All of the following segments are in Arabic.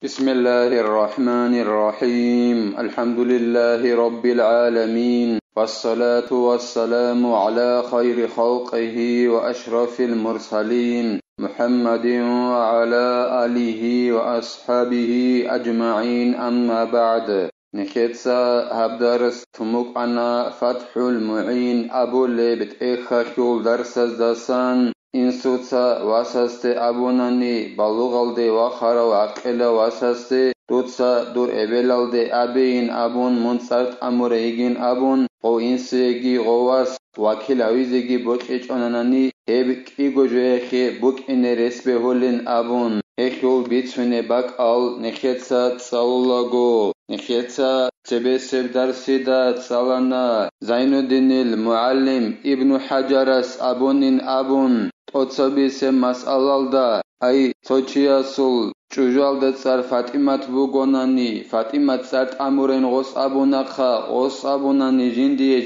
بسم الله الرحمن الرحيم الحمد لله رب العالمين والصلاة والسلام على خير خلقه وأشرف المرسلين محمد وعلى آله وأصحابه أجمعين أما بعد نخيتسا هبدرس تموك أنا فتح المعين أبو لبت إخاكول درس دسان إنسوتسا واسسته أبوناني بلوغالده وخارا وعقلا واسسته دوتسا دور إبلالده أبين أبون منصرت أموريگين أبون او إنسيگي غواس وكيل عويزيگي بوك إجعناناني هب كيگو جوهخي بوك إني رسبه هولين أبون هخيول بيتسونه باك آل نخيتسا تسالولاغو نخيتسا تبسب درسيدا تسالانا زين الدين المعلم ابن حجرس أبونين أبون توتسبيسه مسألالدا أي توچياسول چوجالده سر فاطمت بوگوناني فاطمت سرت أمورين غوس أبوناخا غوس أبوناني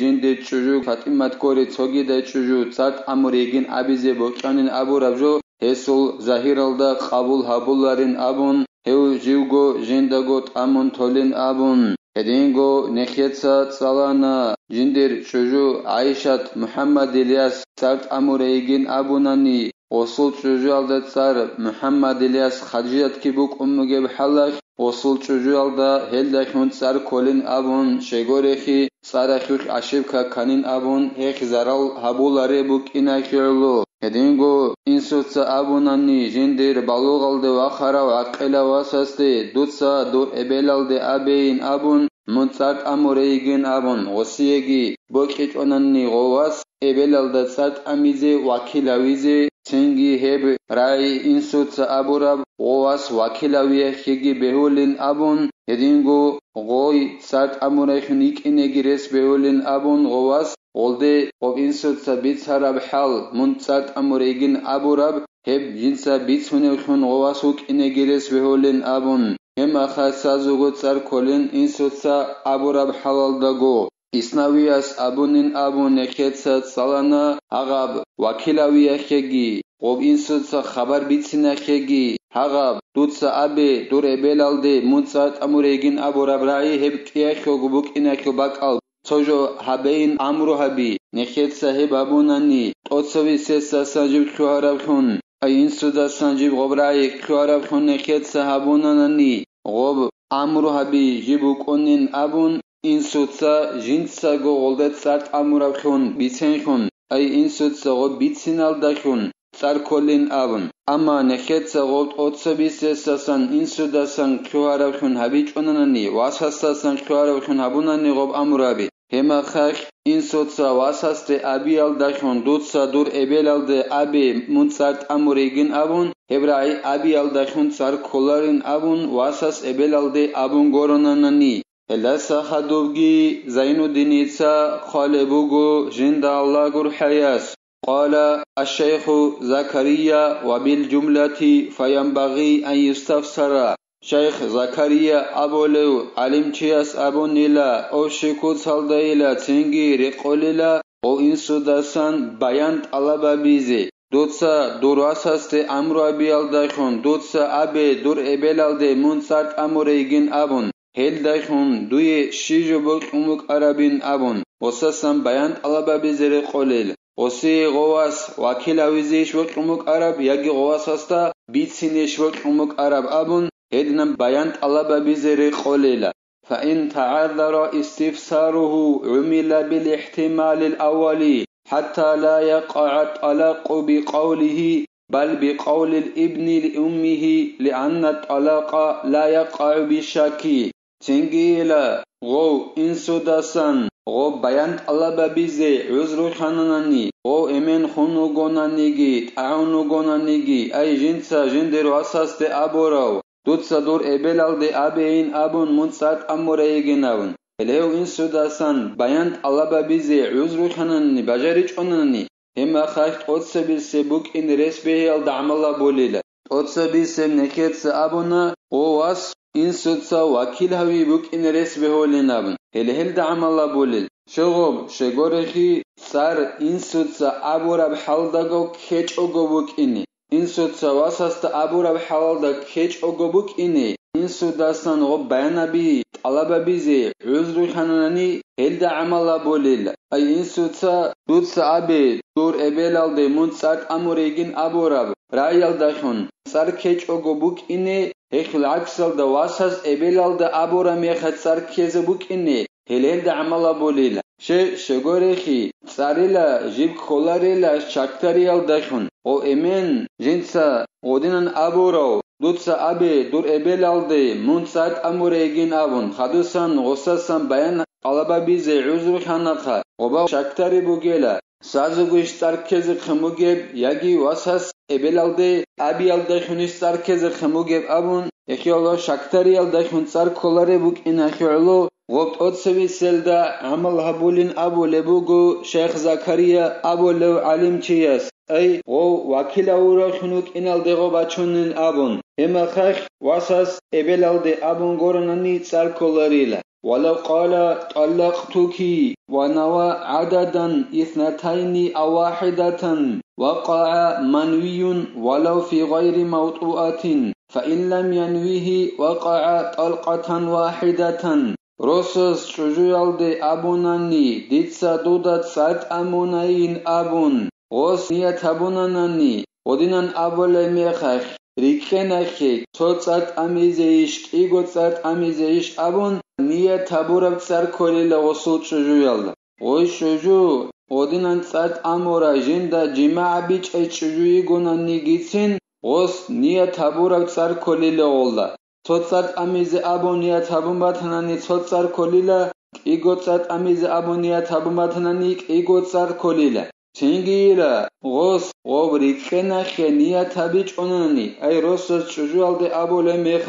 جندي چوجو فاطمت كوري توگيده چوجو سرت أموريگين أبيزه بوكانين أبو ربجو هسول ظاهرالدا قبول هبولارين أبون هو جيوگو جندگوت أمون تولين أبون هدينگو نخيتسا تسالانا جندر چوجو عائشات محمد إلياس سرت أموريگين أبوناني وصول چوجوالدا سر محمد إلياس خديجات كيبوك أمگه بحلق وصول چوجوالدا هلدخون سر كولين أبون شغورخي سرخوخ عشبكا كانين أبون هيخ زرال هبولاري بوك إناكيرلو هدينگو إنسوتسا أبوناني جندر بلوغالده وخارا وعقلا واسسته دوتسا دور إبلالده أبين أبون منصرت أموريگين أبون غسيگي بوكيج أناني غواس إبلالده سرت أميزه وكيلاويزه تنگي هب راي إنسوتسا أبوراب غواس وكيلاويه خيگي بهولين أبون هدينگو غوي سرت أموريخنيك إنگي رس بهولين أبون غواس غولده غوب إنسوتسا بيتساراب حال منصرت أموريگين أبوراب هب جنسا بيتسونيخون غواسوك إنگي رس بهولين أبون هم أخا سازوغو سر كولين إنسوتسا أبوراب حلال داغو إسناوياس أبونين أبون نكيتسا تسالانا هغاب وكيلاوية خيگي غوب إنسوتسا خبر بيتسينا خيگي هغاب دوتسا أبي دور إبلالده منصرت أموريگين أبوراب رأي هب كيخو غبوك إناكو باك أل توجو هبين أمرو هبي نخيتسا هب أبوناني توتسوي سيسا سنجيب كوهراب خون أي إنسودا سنجيب غوب رأي كوهراب خون نخيتسا هبوناني غوب أمرو هبي جيبوك أنين أبون إنسوتسا جنسا غو غولدت سرت أموراب خون بيتسين خون أي إنسوتسا غوب بيتسينال دا خون سر كولين أبون أما نخيتسا غوب أوتسبي سيسا سن إنسودا سن كوهراب خون هبيج أناني واساسا سن كوهراب خون هبوناني غوب أمورابي هما خاخ إنسوتسا واساسته أبي الدخون دوتسا دور إبل الده أبي منصرت أموريگين أبون هبرأي أبي الدخون سر كولارين أبون واساس إبل الده أبون غوروناناني هلسا خدوبگي زين الدينيتسا خالبوغو جند الله غور حياس قال الشيخ زكريا وبالجملة فينبغي أن يستفسر شيخ زكريا أبولو علم چياس أبو نيلا أو شكو صلدايلا تنگي رقوليلا أو إنسو داسان بيانت ألابا بيزي دوتسا دور واساسته أمرو أبي الدايخون دوتسا أبي دور إبلالده منصرت أموريگين أبون هل دايخون دوي شيجو بوك أموك عربين أبون وساسان بيانت ألابا بيزي رقوليل وسي غواس وكيل عويزيش وك أموك عرب يجي غواس هستا بيتسينيش وك أموك عرب أبون هدنا بيانت ألابا بيزي رقوليلا فإن تعذر استفساره عمل بالاحتمال الأولي حتى لا يقع الطلاق بقوله بل بقول الابن لأمه لأن الطلاق لا يقع بشك تنجيلا غو إنسو داسان غو بيانت ألابا بيزي عذر خاناناني غو إمن خونو غونانيجي تعاونو غونانيجي أي جنسا جندر واساس دي أبوراو دوتسا دور إبلالده أبين أبون منصرت أموريگين أبون هلهو إنسو داسان بيانت ألابا بيزي عذر خاناناني بجاريج أناني هما خايت قدس بيسي بوك إن رسبه الدعمالله بوليلا قدس بيسي نكيتسا أبونا غواس إنسوتسا وكيل هوي بوك إن رسبه لنابن هل دعمالله بوليل شغوب شغورخي سار إنسوتسا أبورا بحالداغو كيج أغو بوك إني إنسوتسا واساستا أبورا بحالداغ كيج أغو بوك إني insu dastan o bayanabi talababize özrü hanani helde amala bolil ay insutsa dutsa abe dur ebelalde munsat amuregin aborab rayal dahun sar keç ogobuk ine hekhl aksal da wasas ebelalde abora mekhat sar kezebuk ine helelde amala bolil şegorexi sarila jib kholarela şaktarial dahun o emen jinsa odinan aboro dutsa abe dur ebelalde munsat amuregin avun hadusan gosasan bayan alababize uzru hanaka oba şaktari bugela sazuguş tarkezi khmugeb yagi wasas ebelalde abialde khunis tarkezi khmugeb avun ekhiyolo şaktari alda khunsar kolare buk inakhiyolo Gopt otsevi selda amal habulin abu lebugu Sheikh Zakaria abu lev alim chiyas ay o wakila ura khunuk inal dego bachunin abun hema khakh wasas ebelalde abun goranani tsar kolarila ولو قال طلقتك ونوى عددا اثنتين أو واحدة وقع منوي ولو في غير موطؤة فإن لم ينويه وقع طلقة واحدة Rosas çocuyalde abonani ditsa dudat sat amonayin abon os niyat abonanani odinan abole mekh rikhenakhe sotsat amizeish igotsat amizeish abon niyat aburab tsar kolila osul çocuyalda oy çocu odinan sat amora jinda jimaa biç çocuyi gonani gitsin os niyat aburab tsar kolila olda Totsat amize aboniyat habumbatanani totsar kolila igotsat amize aboniyat habumbatanani igotsar kolila Çingila gos obrikena kheniya tabiç onani ay rosas çocualde abole mekh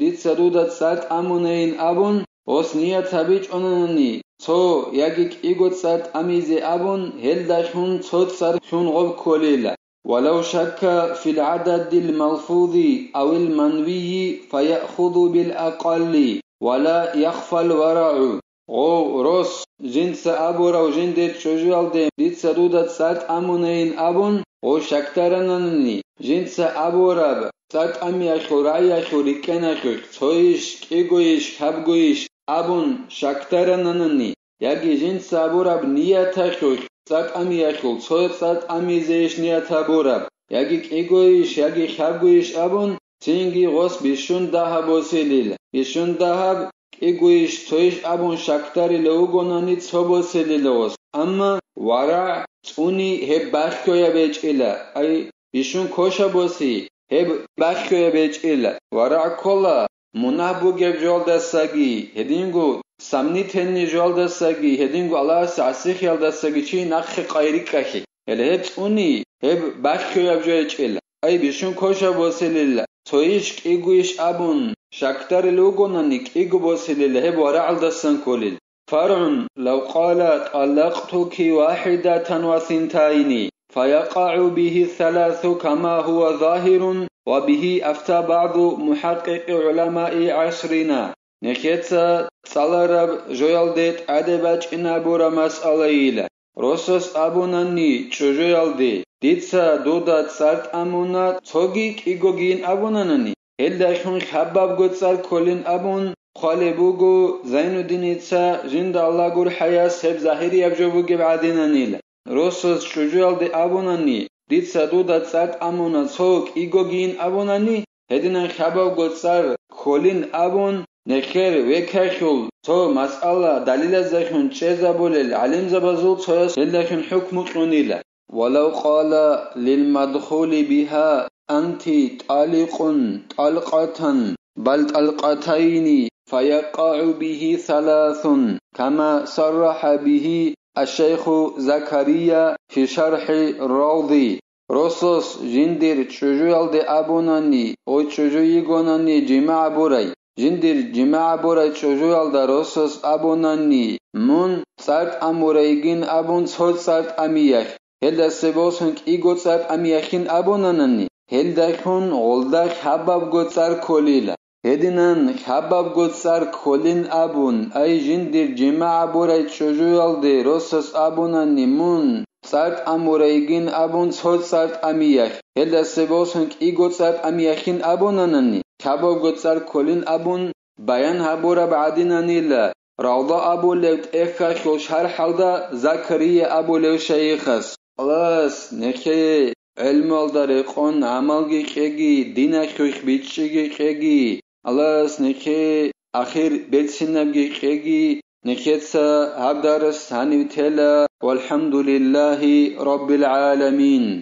ditsadudat sat amonein abon os niya tabiç onani so yagik igotsat amize abon heldashun totsar shun gob kolila ولو شك في العدد الملفوظ أو المنوي فيأخذ بالأقل ولا يخفى الورع او روس جنس أبورا وجندت شجوال دي ديت سدودت سات أمونين أبون او شكترننني جنس أبورا سات أمي أخو رأي أخو ريكين أخو تويش كيغويش حبغويش أبون شكترننني يجي جنس أبورا بنية أخو Sat ami achul, so sat ami zeish niyat haborab. Yagi egoish, yagi chabgoish abon, tingi gos bishun dahab oselil. Bishun dahab egoish toish abon shaktari leugonani tsoboselil os. Amma wara tsuni heb bashkoya bechila. Ay bishun kosha bosi heb bashkoya bechila. Wara kola munabu gev joldasagi. Hedingu Samni tenni joldasagi hedingu Allah sasih yaldasagi chi nakhi qayrikahi ele hep uni hep bakhyoyabjoychela ay bishun kosha boselilla toish iguish abun shaktar logonani igu boselilla hep wara aldasan kolil far'un law qala talaqtuki wahidatan wa thintaini fayaqa'u bihi thalathu kama huwa zahirun wa bihi afta ba'du muhaqqiq ulama'i asrina Neketsa salarab joyaldet adebaç inabura mas'alayla. Rosos abunani çojoyalde. Ditsa dodat sart amuna togik igogin abunanani. Heldashun habab gotsar kolin abun khalebugo Zainuddin itsa jinda Allah gur hayas hep zahiri abjobu gebadinanila. Rosos çojoyalde abunani. Ditsa dodat sart amuna tog igogin abunani. Hedinan habab gotsar kolin abun Nekher vekashul to mas'ala dalila zakhun chezabulil alim zabazul toyas hildakun hukmu qunila walau qala lil madkhuli biha anti taliqun talqatan bal talqataini fayaqa'u bihi thalathun kama sarraha bihi الشيخ زكريا في شرح الروضي Rosos jindir çocuyalde abonani o çocuğu gonani cima buray Jindir jimaa boray çocuğalda rosos abonani mun sart amoraygin abon sot sart amiyah helda sebosun igot sart amiyachin abonanani helda kun oldak habab gotsar kolila hedinan habab gotsar kolin abun ay jindir jimaa boray çocuğalda rosos abonani mun sart amoraygin abon sot sart amiyah helda sebosun igot sart amiyachin abonanani كابو قصر كلين أبون بيان هابورا بعدنا نيلا روضة أبو لوت إخا خوشهر حلدا زكريا أبو لو شيخس خلاص نخي علم الدار قون عمل كيجي دينا خوش بيتشي كيجي خلاص نخي أخير بيتسنب كيجي نخيتسا هبدارس هني تلا والحمد لله رب العالمين.